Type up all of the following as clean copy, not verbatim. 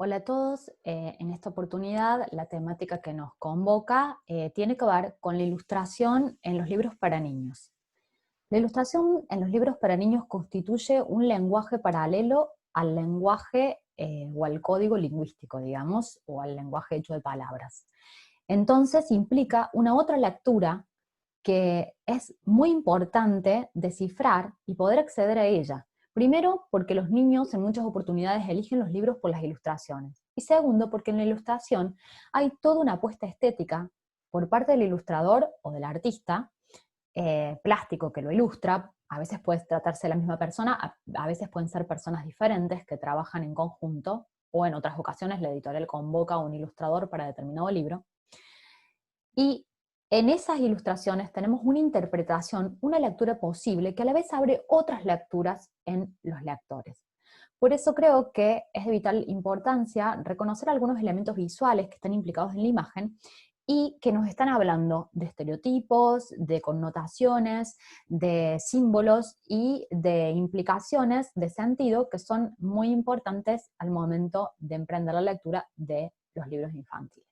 Hola a todos, en esta oportunidad la temática que nos convoca tiene que ver con la ilustración en los libros para niños. La ilustración en los libros para niños constituye un lenguaje paralelo al lenguaje o al código lingüístico, digamos, o al lenguaje hecho de palabras. Entonces implica una otra lectura que es muy importante descifrar y poder acceder a ella. Primero, porque los niños en muchas oportunidades eligen los libros por las ilustraciones. Y segundo, porque en la ilustración hay toda una apuesta estética por parte del ilustrador o del artista plástico que lo ilustra. A veces puede tratarse de la misma persona, a veces pueden ser personas diferentes que trabajan en conjunto, o en otras ocasiones la editorial convoca a un ilustrador para determinado libro. Y en esas ilustraciones tenemos una interpretación, una lectura posible que a la vez abre otras lecturas en los lectores. Por eso creo que es de vital importancia reconocer algunos elementos visuales que están implicados en la imagen y que nos están hablando de estereotipos, de connotaciones, de símbolos y de implicaciones de sentido que son muy importantes al momento de emprender la lectura de los libros infantiles.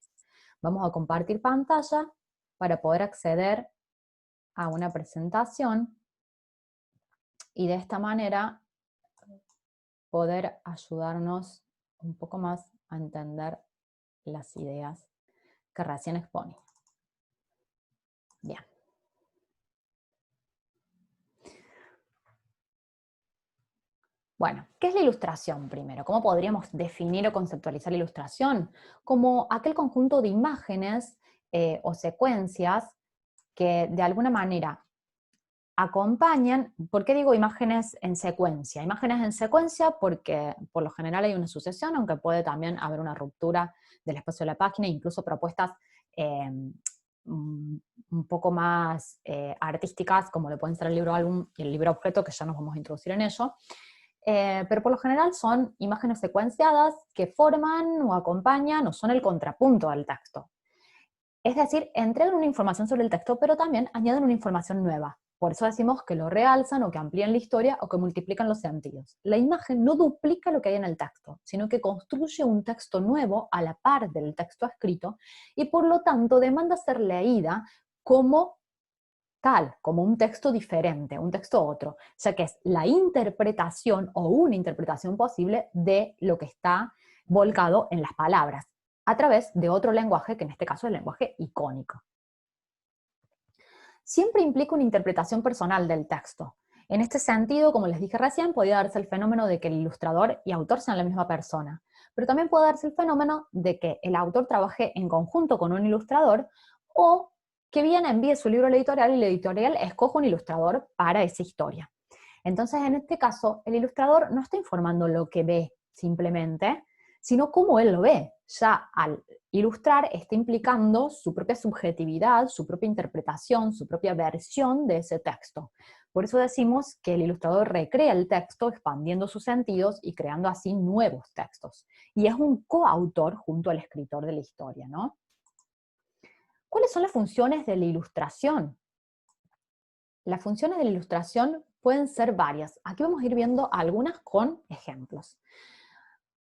Vamos a compartir pantalla para poder acceder a una presentación y de esta manera poder ayudarnos un poco más a entender las ideas que recién exponí. Bien. Bueno, ¿qué es la ilustración primero? ¿Cómo podríamos definir o conceptualizar la ilustración? Como aquel conjunto de imágenes o secuencias que de alguna manera acompañan. ¿Por qué digo imágenes en secuencia? Imágenes en secuencia porque por lo general hay una sucesión, aunque puede también haber una ruptura del espacio de la página, incluso propuestas un poco más artísticas, como lo pueden ser el libro álbum y el libro objeto, que ya nos vamos a introducir en ello. Pero por lo general son imágenes secuenciadas que forman o acompañan o son el contrapunto al texto. Es decir, entregan una información sobre el texto, pero también añaden una información nueva. Por eso decimos que lo realzan o que amplían la historia o que multiplican los sentidos. La imagen no duplica lo que hay en el texto, sino que construye un texto nuevo a la par del texto escrito y por lo tanto demanda ser leída como tal, como un texto diferente, un texto otro, ya que es la interpretación o una interpretación posible de lo que está volcado en las palabras, a través de otro lenguaje, que en este caso es el lenguaje icónico. Siempre implica una interpretación personal del texto. En este sentido, como les dije recién, podría darse el fenómeno de que el ilustrador y autor sean la misma persona, pero también puede darse el fenómeno de que el autor trabaje en conjunto con un ilustrador o que bien envíe su libro a la editorial y la editorial escoja un ilustrador para esa historia. Entonces, en este caso, el ilustrador no está informando lo que ve simplemente, sino cómo él lo ve. Ya al ilustrar está implicando su propia subjetividad, su propia interpretación, su propia versión de ese texto. Por eso decimos que el ilustrador recrea el texto expandiendo sus sentidos y creando así nuevos textos. Y es un coautor junto al escritor de la historia, ¿no? ¿Cuáles son las funciones de la ilustración? Las funciones de la ilustración pueden ser varias. Aquí vamos a ir viendo algunas con ejemplos.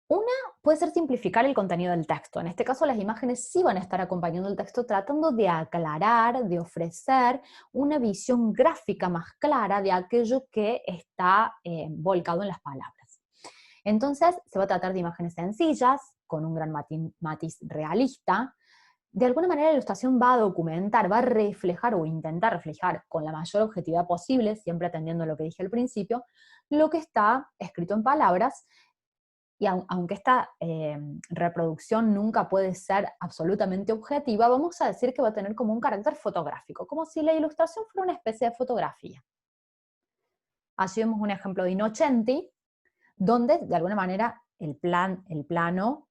Una puede ser simplificar el contenido del texto. En este caso, las imágenes sí van a estar acompañando el texto tratando de aclarar, de ofrecer una visión gráfica más clara de aquello que está volcado en las palabras. Entonces, se va a tratar de imágenes sencillas, con un gran matiz realista. De alguna manera la ilustración va a documentar, va a reflejar o intentar reflejar con la mayor objetividad posible, siempre atendiendo a lo que dije al principio, lo que está escrito en palabras. Y aunque esta reproducción nunca puede ser absolutamente objetiva, vamos a decir que va a tener como un carácter fotográfico, como si la ilustración fuera una especie de fotografía. Allí vemos un ejemplo de Innocenti, donde de alguna manera el plano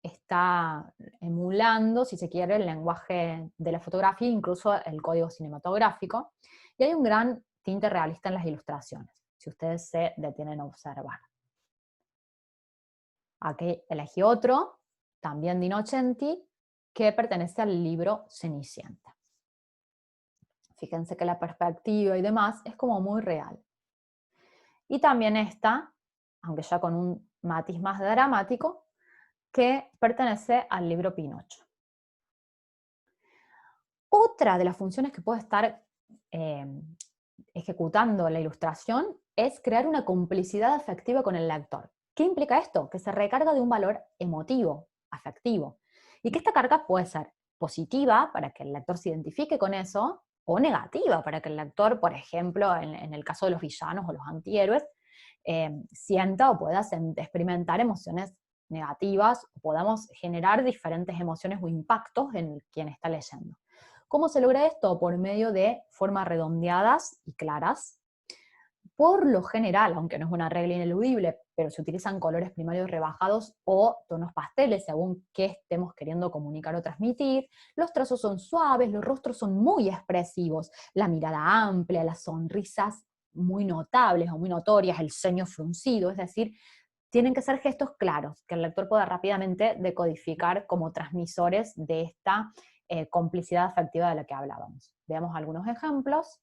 está emulando, si se quiere, el lenguaje de la fotografía, incluso el código cinematográfico, y hay un gran tinte realista en las ilustraciones, si ustedes se detienen a observar. Aquí elegí otro, también de Innocenti, que pertenece al libro Cenicienta. Fíjense que la perspectiva y demás es como muy real. Y también esta, aunque ya con un matiz más dramático, que pertenece al libro Pinocho. Otra de las funciones que puede estar ejecutando la ilustración es crear una complicidad afectiva con el lector. ¿Qué implica esto? Que se recarga de un valor emotivo, afectivo, y que esta carga puede ser positiva para que el lector se identifique con eso, o negativa para que el lector, por ejemplo, en el caso de los villanos o los antihéroes, sienta o pueda experimentar emociones negativas, o podamos generar diferentes emociones o impactos en quien está leyendo. ¿Cómo se logra esto? Por medio de formas redondeadas y claras. Por lo general, aunque no es una regla ineludible, pero se utilizan colores primarios rebajados o tonos pasteles según qué estemos queriendo comunicar o transmitir. Los trazos son suaves, los rostros son muy expresivos, la mirada amplia, las sonrisas muy notables o muy notorias, el ceño fruncido, es decir, tienen que ser gestos claros, que el lector pueda rápidamente decodificar como transmisores de esta complicidad afectiva de la que hablábamos. Veamos algunos ejemplos.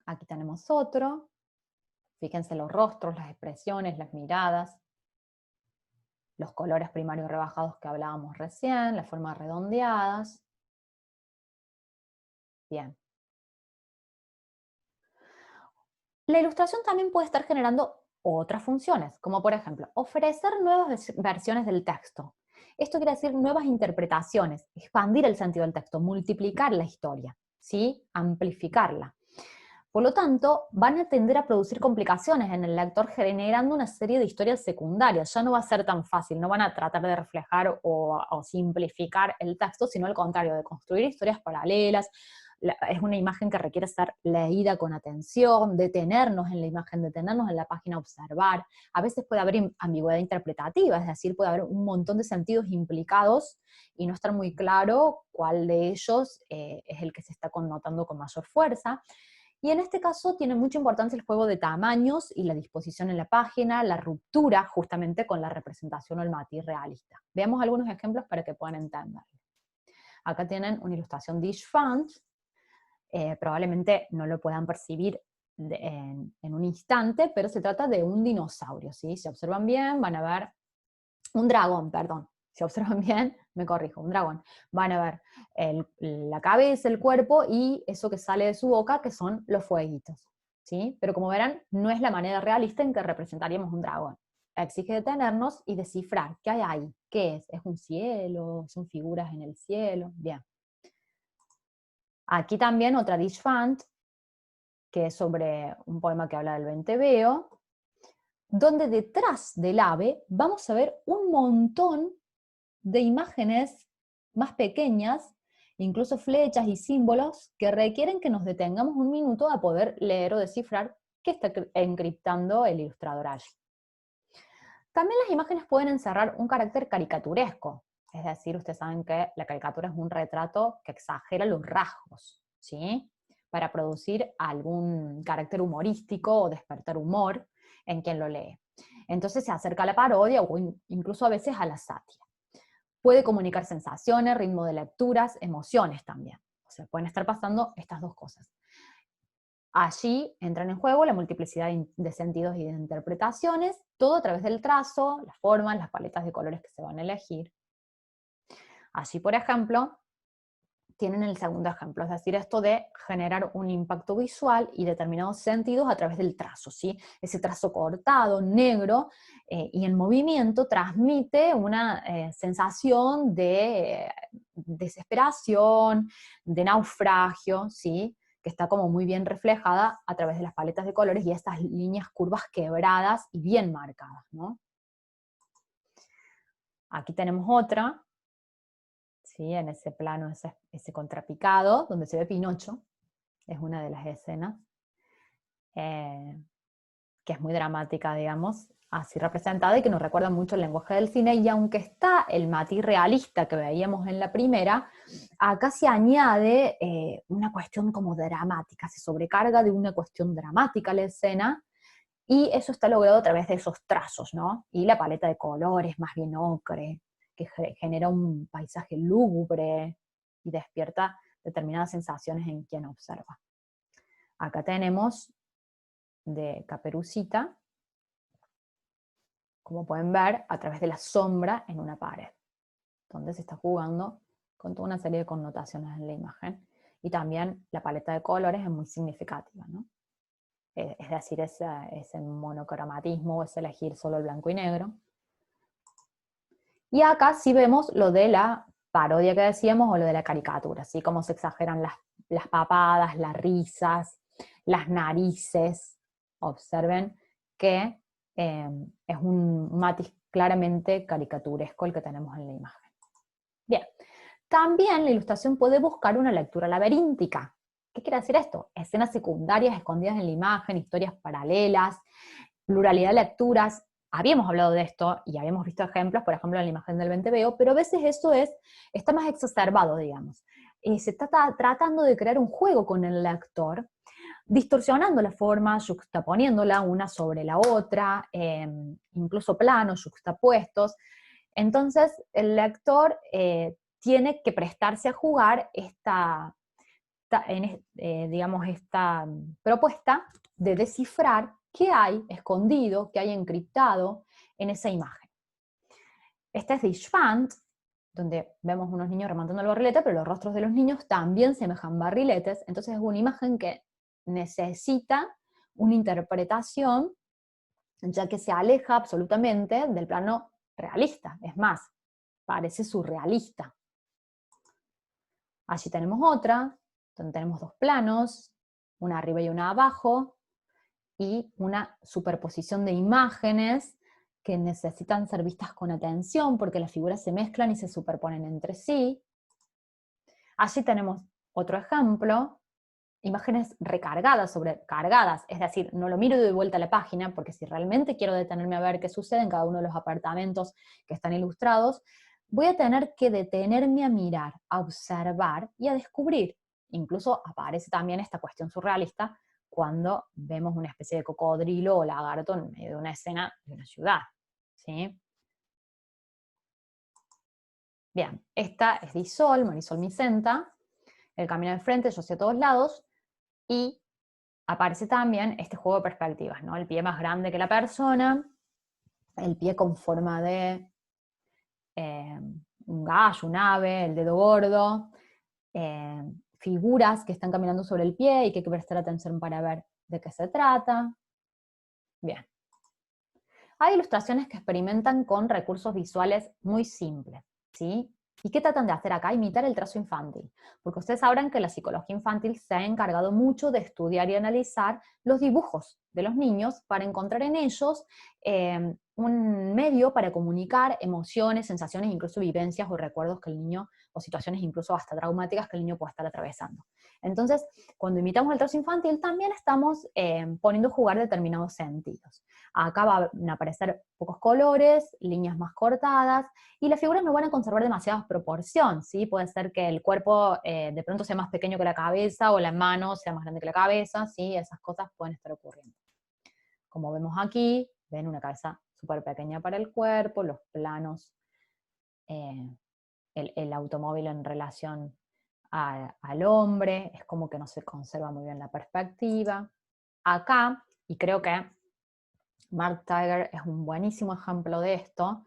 Aquí tenemos otro. Fíjense los rostros, las expresiones, las miradas, los colores primarios rebajados que hablábamos recién, las formas redondeadas. Bien. La ilustración también puede estar generando otras funciones, como por ejemplo, ofrecer nuevas versiones del texto. Esto quiere decir nuevas interpretaciones, expandir el sentido del texto, multiplicar la historia, ¿sí? Amplificarla. Por lo tanto, van a tender a producir complicaciones en el lector generando una serie de historias secundarias. Ya no va a ser tan fácil, no van a tratar de reflejar o simplificar el texto, sino al contrario, de construir historias paralelas. Es una imagen que requiere ser leída con atención, detenernos en la imagen, detenernos en la página a observar. A veces puede haber ambigüedad interpretativa, es decir, puede haber un montón de sentidos implicados y no estar muy claro cuál de ellos es el que se está connotando con mayor fuerza. Y en este caso tiene mucha importancia el juego de tamaños y la disposición en la página, la ruptura justamente con la representación o el matiz realista. Veamos algunos ejemplos para que puedan entenderlo. Acá tienen una ilustración de Font, probablemente no lo puedan percibir en un instante, pero se trata de un dinosaurio, ¿sí? Si observan bien, van a ver un dragón, perdón. Si observan bien, me corrijo, un dragón. Van a ver la cabeza, el cuerpo y eso que sale de su boca, que son los fueguitos, ¿sí? Pero como verán, no es la manera realista en que representaríamos un dragón. Exige detenernos y descifrar qué hay ahí, qué es. ¿Es un cielo? ¿Son figuras en el cielo? Bien. Aquí también otra Dish Font, que es sobre un poema que habla del venteveo, donde detrás del ave vamos a ver un montón de imágenes más pequeñas, incluso flechas y símbolos que requieren que nos detengamos un minuto a poder leer o descifrar qué está encriptando el ilustrador allí. También las imágenes pueden encerrar un carácter caricaturesco, es decir, ustedes saben que la caricatura es un retrato que exagera los rasgos, ¿sí? Para producir algún carácter humorístico o despertar humor en quien lo lee. Entonces se acerca a la parodia o incluso a veces a la sátira. Puede comunicar sensaciones, ritmo de lecturas, emociones también. O sea, pueden estar pasando estas dos cosas. Allí entran en juego la multiplicidad de sentidos y de interpretaciones, todo a través del trazo, las formas, las paletas de colores que se van a elegir. Allí, por ejemplo, tienen el segundo ejemplo, es decir, esto de generar un impacto visual y determinados sentidos a través del trazo, ¿sí? Ese trazo cortado, negro, y en movimiento transmite una sensación de desesperación, de naufragio, ¿sí? Que está como muy bien reflejada a través de las paletas de colores y estas líneas curvas quebradas y bien marcadas, ¿no? Aquí tenemos otra, ¿sí? En ese plano, ese contrapicado, donde se ve Pinocho, es una de las escenas, que es muy dramática, digamos, así representada y que nos recuerda mucho el lenguaje del cine, y aunque está el matiz realista que veíamos en la primera, acá se añade una cuestión como dramática, se sobrecarga de una cuestión dramática la escena, y eso está logrado a través de esos trazos, ¿no? Y la paleta de colores más bien ocre, que genera un paisaje lúgubre y despierta determinadas sensaciones en quien observa. Acá tenemos de Caperucita como pueden ver, a través de la sombra en una pared, donde se está jugando con toda una serie de connotaciones en la imagen. Y también la paleta de colores es muy significativa, ¿no? Es decir, ese monocromatismo, es elegir solo el blanco y negro. Y acá sí vemos lo de la parodia que decíamos, o lo de la caricatura, ¿sí? Cómo se exageran las papadas, las risas, las narices. Observen que es un matiz claramente caricaturesco el que tenemos en la imagen. Bien, también la ilustración puede buscar una lectura laberíntica. ¿Qué quiere decir esto? Escenas secundarias escondidas en la imagen, historias paralelas, pluralidad de lecturas. Habíamos hablado de esto y habíamos visto ejemplos, por ejemplo, en la imagen del venteveo, pero a veces eso está más exacerbado, digamos. Se está tratando de crear un juego con el lector, distorsionando la forma, juxtaponiéndola una sobre la otra, incluso planos juxtapuestos. Entonces, el lector tiene que prestarse a jugar esta propuesta de descifrar qué hay escondido, qué hay encriptado en esa imagen. Esta es de Ishvand, donde vemos unos niños remontando el barrilete, pero los rostros de los niños también semejan barriletes, entonces es una imagen que necesita una interpretación, ya que se aleja absolutamente del plano realista, es más, parece surrealista. Allí tenemos otra, donde tenemos dos planos, una arriba y una abajo, y una superposición de imágenes que necesitan ser vistas con atención porque las figuras se mezclan y se superponen entre sí. Allí tenemos otro ejemplo, imágenes recargadas sobre cargadas, es decir, no lo miro y doy vuelta a la página, porque si realmente quiero detenerme a ver qué sucede en cada uno de los apartamentos que están ilustrados, voy a tener que detenerme a mirar, a observar y a descubrir. Incluso aparece también esta cuestión surrealista cuando vemos una especie de cocodrilo o lagarto en medio de una escena de una ciudad, ¿sí? Bien, esta es de Isol, Marisol Micenta, El camino al frente, yo hacia todos lados, y aparece también este juego de perspectivas, ¿no? El pie más grande que la persona, el pie con forma de un gallo, un ave, el dedo gordo, figuras que están caminando sobre el pie y que hay que prestar atención para ver de qué se trata. Bien. Hay ilustraciones que experimentan con recursos visuales muy simples, ¿sí? ¿Y qué tratan de hacer acá? Imitar el trazo infantil. Porque ustedes sabrán que la psicología infantil se ha encargado mucho de estudiar y analizar los dibujos de los niños para encontrar en ellos un medio para comunicar emociones, sensaciones, incluso vivencias o recuerdos que el niño, o situaciones incluso hasta traumáticas que el niño pueda estar atravesando. Entonces, cuando imitamos el trazo infantil, también estamos poniendo a jugar determinados sentidos. Acá van a aparecer pocos colores, líneas más cortadas, y las figuras no van a conservar demasiada proporción, ¿sí? Puede ser que el cuerpo de pronto sea más pequeño que la cabeza, o la mano sea más grande que la cabeza, ¿sí? Esas cosas pueden estar ocurriendo. Como vemos aquí, ven una cabeza súper pequeña para el cuerpo, los planos, el automóvil en relación al hombre, es como que no se conserva muy bien la perspectiva. Acá, y creo que Mark Tiger es un buenísimo ejemplo de esto,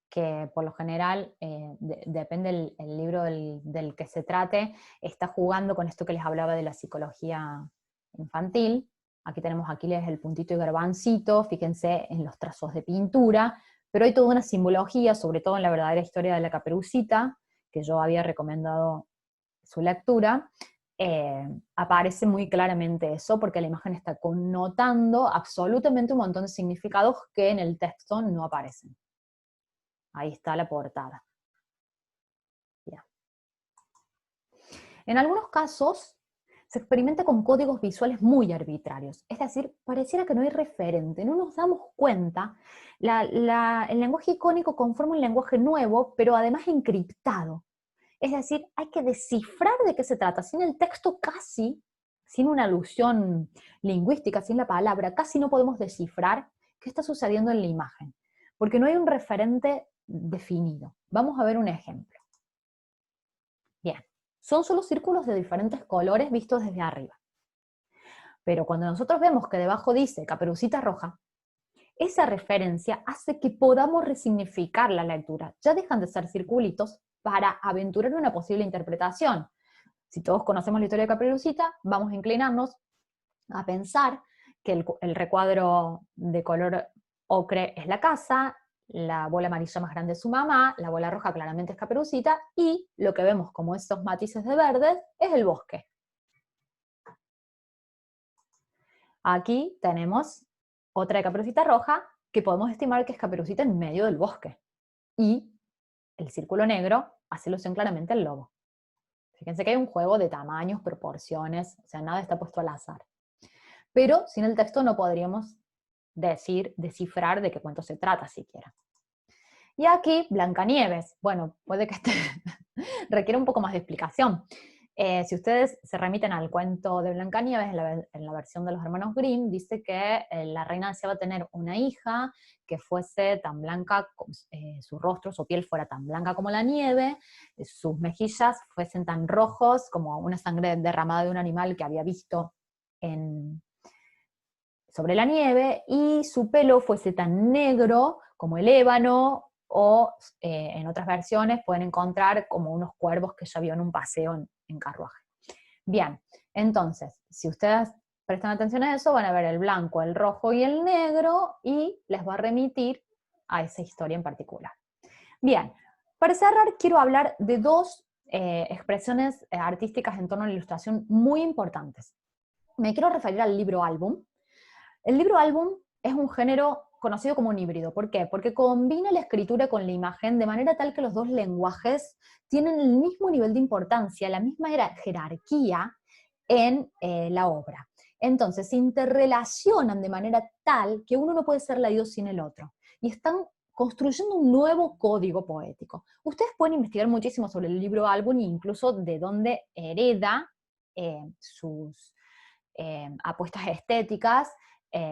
que por lo general, depende el libro del que se trate, está jugando con esto que les hablaba de la psicología infantil. Aquí tenemos Aquiles, el puntito y garbancito, fíjense en los trazos de pintura, pero hay toda una simbología, sobre todo en la verdadera historia de la Caperucita, que yo había recomendado su lectura, aparece muy claramente eso, porque la imagen está connotando absolutamente un montón de significados que en el texto no aparecen. Ahí está la portada. Bien. En algunos casos se experimenta con códigos visuales muy arbitrarios, es decir, pareciera que no hay referente, no nos damos cuenta, el lenguaje icónico conforma un lenguaje nuevo, pero además encriptado. Es decir, hay que descifrar de qué se trata, sin el texto casi, sin una alusión lingüística, sin la palabra, casi no podemos descifrar qué está sucediendo en la imagen, porque no hay un referente definido. Vamos a ver un ejemplo. Bien, son solo círculos de diferentes colores vistos desde arriba. Pero cuando nosotros vemos que debajo dice Caperucita Roja, Esa referencia hace que podamos resignificar la lectura. Ya dejan de ser circulitos para aventurar una posible interpretación. Si todos conocemos la historia de Caperucita, vamos a inclinarnos a pensar que el recuadro de color ocre es la casa, la bola amarilla más grande es su mamá, la bola roja claramente es Caperucita, y lo que vemos como esos matices de verdes es el bosque. Aquí tenemos otra de Caperucita roja, que podemos estimar que es Caperucita en medio del bosque. Y el círculo negro hace alusión claramente al lobo. Fíjense que hay un juego de tamaños, proporciones, o sea, nada está puesto al azar. Pero sin el texto no podríamos descifrar de qué cuento se trata siquiera. Y aquí, Blancanieves. Bueno, puede que este requiera un poco más de explicación. Si ustedes se remiten al cuento de Blancanieves, en la versión de los hermanos Grimm, dice que la reina deseaba tener una hija que fuese tan blanca, su rostro, su piel fuera tan blanca como la nieve, sus mejillas fuesen tan rojos como una sangre derramada de un animal que había visto sobre la nieve, y su pelo fuese tan negro como el ébano, o en otras versiones pueden encontrar como unos cuervos que ella vio en un paseo en carruaje. Bien, entonces, si ustedes prestan atención a eso, van a ver el blanco, el rojo y el negro, y les va a remitir a esa historia en particular. Bien, para cerrar quiero hablar de dos expresiones artísticas en torno a la ilustración muy importantes. Me quiero referir al libro álbum. El libro álbum es un género conocido como un híbrido. ¿Por qué? Porque combina la escritura con la imagen de manera tal que los dos lenguajes tienen el mismo nivel de importancia, la misma jerarquía en la obra. Entonces se interrelacionan de manera tal que uno no puede ser leído sin el otro. Y están construyendo un nuevo código poético. Ustedes pueden investigar muchísimo sobre el libro álbum e incluso de dónde hereda sus apuestas estéticas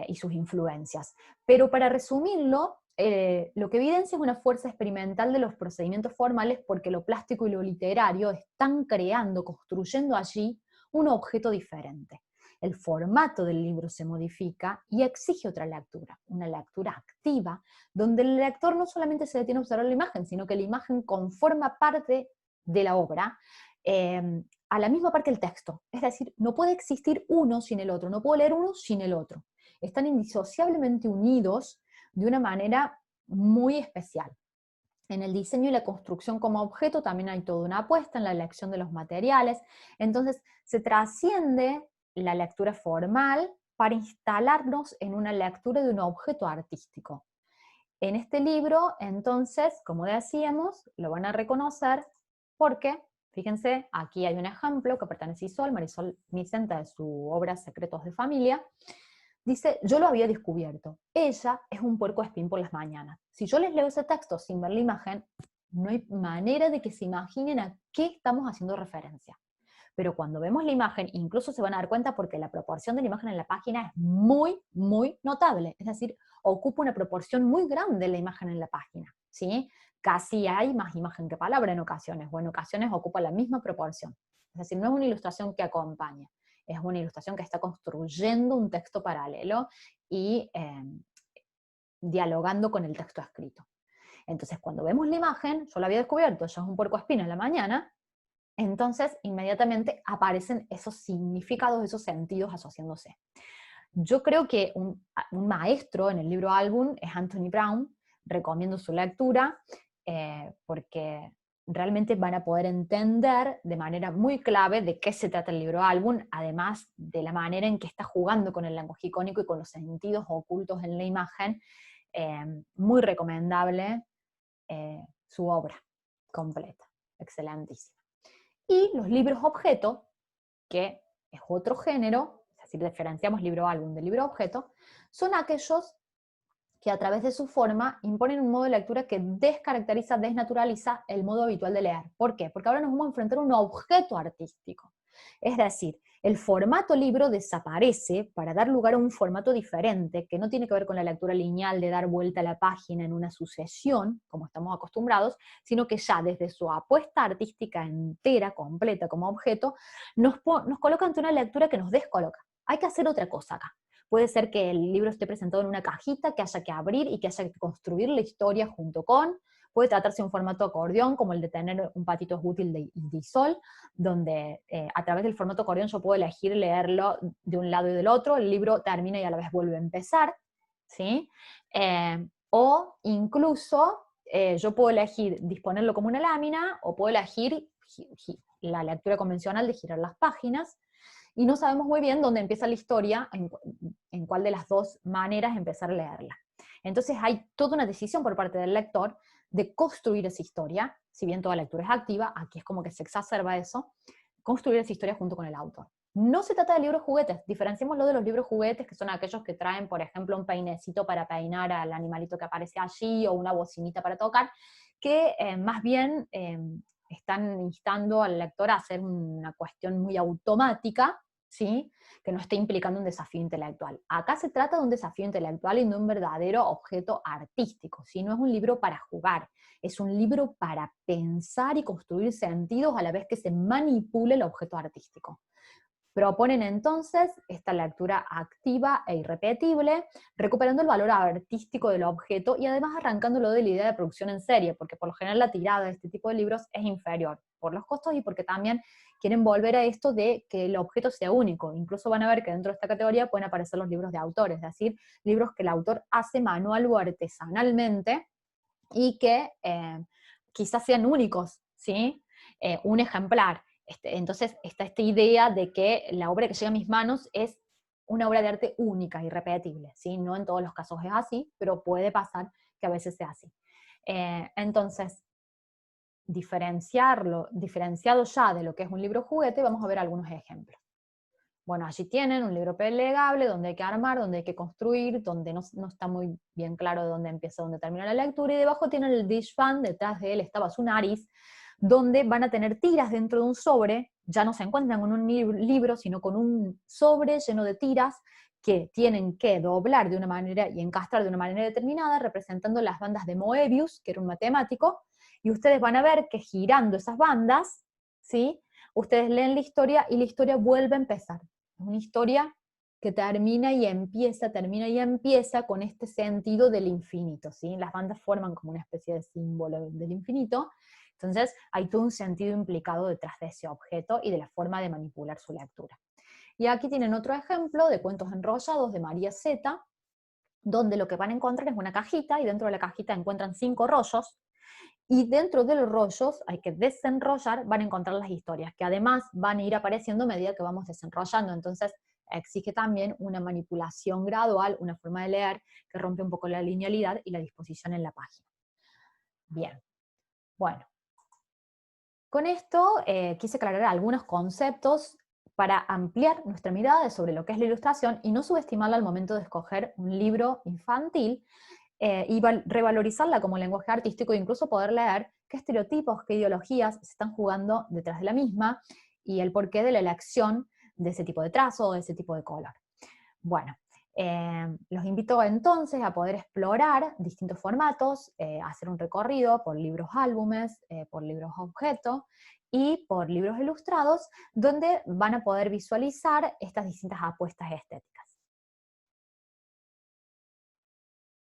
y sus influencias. Pero para resumirlo, lo que evidencia es una fuerza experimental de los procedimientos formales, porque lo plástico y lo literario están creando, construyendo allí un objeto diferente. El formato del libro se modifica y exige otra lectura, una lectura activa, donde el lector no solamente se detiene a observar la imagen, sino que la imagen conforma parte de la obra, a la misma parte del texto. Es decir, no puede existir uno sin el otro, no puedo leer uno sin el otro. Están indisociablemente unidos de una manera muy especial. En el diseño y la construcción como objeto también hay toda una apuesta en la elección de los materiales. Entonces se trasciende la lectura formal para instalarnos en una lectura de un objeto artístico. En este libro, entonces, como decíamos, lo van a reconocer porque, fíjense, aquí hay un ejemplo que pertenece a Marisol Micenta, de su obra Secretos de Familia. Dice: yo lo había descubierto, ella es un puercoespín por las mañanas. Si yo les leo ese texto sin ver la imagen, no hay manera de que se imaginen a qué estamos haciendo referencia. Pero cuando vemos la imagen, incluso se van a dar cuenta porque la proporción de la imagen en la página es muy, muy notable. Es decir, ocupa una proporción muy grande la imagen en la página, ¿sí? Casi hay más imagen que palabra en ocasiones, o en ocasiones ocupa la misma proporción. Es decir, no es una ilustración que acompaña, es una ilustración que está construyendo un texto paralelo y dialogando con el texto escrito. Entonces, cuando vemos la imagen, yo lo había descubierto, ya es un puercoespín en la mañana, entonces inmediatamente aparecen esos significados, esos sentidos asociándose. Yo creo que un maestro en el libro álbum es Anthony Brown. Recomiendo su lectura porque realmente van a poder entender de manera muy clave de qué se trata el libro álbum, además de la manera en que está jugando con el lenguaje icónico y con los sentidos ocultos en la imagen. Muy recomendable su obra completa, excelentísima. Y los libros objeto, que es otro género, es decir, diferenciamos libro álbum de libro objeto, son aquellos que a través de su forma imponen un modo de lectura que descaracteriza, desnaturaliza el modo habitual de leer. ¿Por qué? Porque ahora nos vamos a enfrentar a un objeto artístico. Es decir, el formato libro desaparece para dar lugar a un formato diferente, que no tiene que ver con la lectura lineal de dar vuelta a la página en una sucesión, como estamos acostumbrados, sino que ya desde su apuesta artística entera, completa como objeto, nos coloca ante una lectura que nos descoloca. Hay que hacer otra cosa acá. puede ser que el libro esté presentado en una cajita que haya que abrir y que haya que construir la historia junto con. Puede tratarse de un formato acordeón, como el de tener un patito útil de Isol, donde a través del formato acordeón yo puedo elegir leerlo de un lado y del otro, el libro termina y a la vez vuelve a empezar, ¿sí? O incluso yo puedo elegir disponerlo como una lámina, o puedo elegir la lectura convencional de girar las páginas, y no sabemos muy bien dónde empieza la historia, en cuál de las dos maneras empezar a leerla. Entonces hay toda una decisión por parte del lector de construir esa historia, si bien toda lectura es activa, aquí es como que se exacerba eso, construir esa historia junto con el autor. No se trata de libros juguetes, diferenciémoslo de los libros juguetes, que son aquellos que traen, por ejemplo, un peinecito para peinar al animalito que aparece allí, o una bocinita para tocar, que más bien están instando al lector a hacer una cuestión muy automática, ¿sí? Que no esté implicando un desafío intelectual. Acá se trata de un desafío intelectual y de un verdadero objeto artístico, ¿sí? No es un libro para jugar, es un libro para pensar y construir sentidos a la vez que se manipule el objeto artístico. Proponen entonces esta lectura activa e irrepetible, recuperando el valor artístico del objeto y además arrancándolo de la idea de producción en serie, porque por lo general la tirada de este tipo de libros es inferior, por los costos y porque también quieren volver a esto de que el objeto sea único. Incluso van a ver que dentro de esta categoría pueden aparecer los libros de autores, es decir, libros que el autor hace manual o artesanalmente y que quizás sean únicos, ¿sí? Un ejemplar. Entonces está esta idea de que la obra que llega a mis manos es una obra de arte única, irrepetible, ¿sí? No en todos los casos es así, pero puede pasar que a veces sea así. Entonces, diferenciado ya de lo que es un libro juguete, vamos a ver algunos ejemplos. Bueno, allí tienen un libro plegable donde hay que armar, donde hay que construir, donde no está muy bien claro de dónde empieza, dónde termina la lectura, y debajo tienen el dishpan, detrás de él estaba su nariz, donde van a tener tiras dentro de un sobre, ya no se encuentran con un libro, sino con un sobre lleno de tiras que tienen que doblar de una manera y encastrar de una manera determinada, representando las bandas de Moebius, que era un matemático, y ustedes van a ver que girando esas bandas, ¿sí? Ustedes leen la historia y la historia vuelve a empezar. Es una historia que termina y empieza con este sentido del infinito, ¿sí? Las bandas forman como una especie de símbolo del infinito, entonces hay todo un sentido implicado detrás de ese objeto y de la forma de manipular su lectura. Y aquí tienen otro ejemplo de cuentos enrollados de María Zeta, donde lo que van a encontrar es una cajita, y dentro de la cajita encuentran 5 rollos, y dentro de los rollos hay que desenrollar, van a encontrar las historias, que además van a ir apareciendo a medida que vamos desenrollando, entonces exige también una manipulación gradual, una forma de leer que rompe un poco la linealidad y la disposición en la página. Bien, bueno. Con esto quise aclarar algunos conceptos para ampliar nuestra mirada sobre lo que es la ilustración y no subestimarla al momento de escoger un libro infantil, y revalorizarla como lenguaje artístico e incluso poder leer qué estereotipos, qué ideologías se están jugando detrás de la misma y el porqué de la elección de ese tipo de trazo o de ese tipo de color. Bueno, los invito entonces a poder explorar distintos formatos, hacer un recorrido por libros álbumes, por libros objeto y por libros ilustrados, donde van a poder visualizar estas distintas apuestas estéticas.